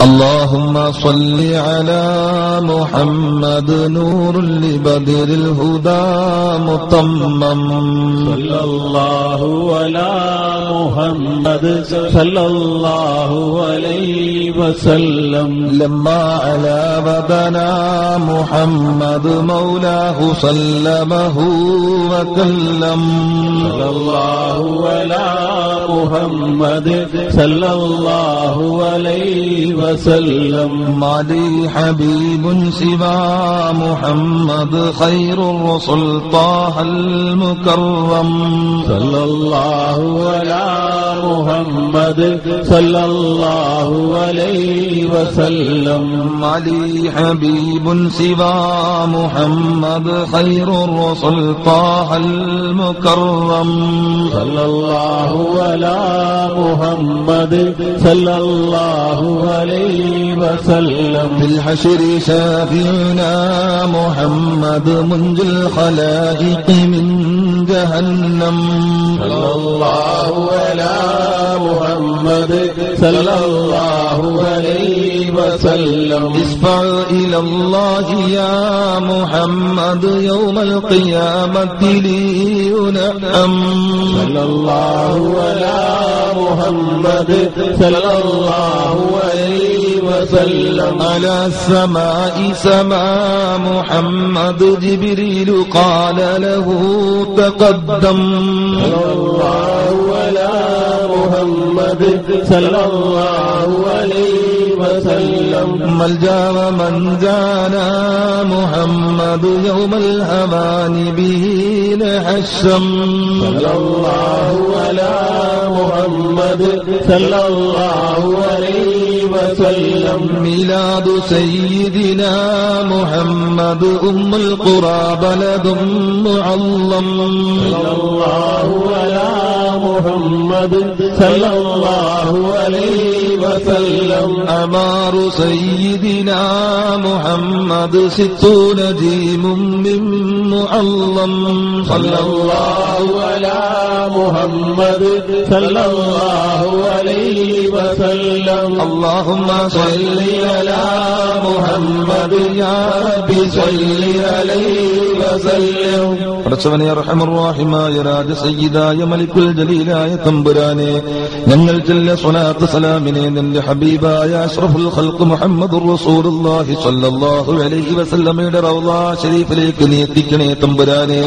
اللهم صل على محمد نور لبدر الهدى متمم صلى الله على محمد صلى الله عليه وسلم لما على بدنا محمد مولاه سلمه وكلم صلى الله على محمد صلى الله عليه وسلم ما لي حبيب سوى محمد خير الرسل طه المكرم صلى الله على محمد صلى الله عليه وسلم ما لي حبيب سوى محمد خير الرسل طه المكرم صلى الله على محمد صلى الله عليه وسلم في الحشر شافعنا محمد منجي الخلائق من جهنم صلى الله على محمد صلى الله عليه وسلم اشفع إلى الله يا محمد يوم القيامة لينعم صلى الله على محمد صلى الله عليه وسلم على السماء سما محمد جبريل قال له تقدم صلى الله على محمد صلى الله عليه وسلم ملجأ ومن جانا محمد يوم الهوان به نحشم صلى الله على محمد صلى الله عليه وسلم ميلاد سيدنا محمد أم القرى بلد معظم صلى الله على محمد صلى الله عليه وسلم أمار سيدنا محمد 60 جيم من معظم صلى الله على محمد صلى الله عليه وسلم اللهم صل على محمد يا رب صل عليه وسلم പടച്ചവനെ റഹ്മാനുർ രാജ സയ്യിദായ മലിക്കുൽ ജലീലായ തമ്പുരാനെ ഞങ്ങൾ ചൊല്ല സ്വലാത്ത് സലാമിനെ നിന്റെ ഹബീബായ അഷ്റഫുൽ ഖൽഖ് മുഹമ്മദുർ റസൂലുള്ളാഹി സ്വല്ലല്ലാഹു അലൈഹി വസല്ലമയുടെ റൗള ശരീഫിലേക്ക് നീ എത്തിക്കണേ തമ്പുരാനെ.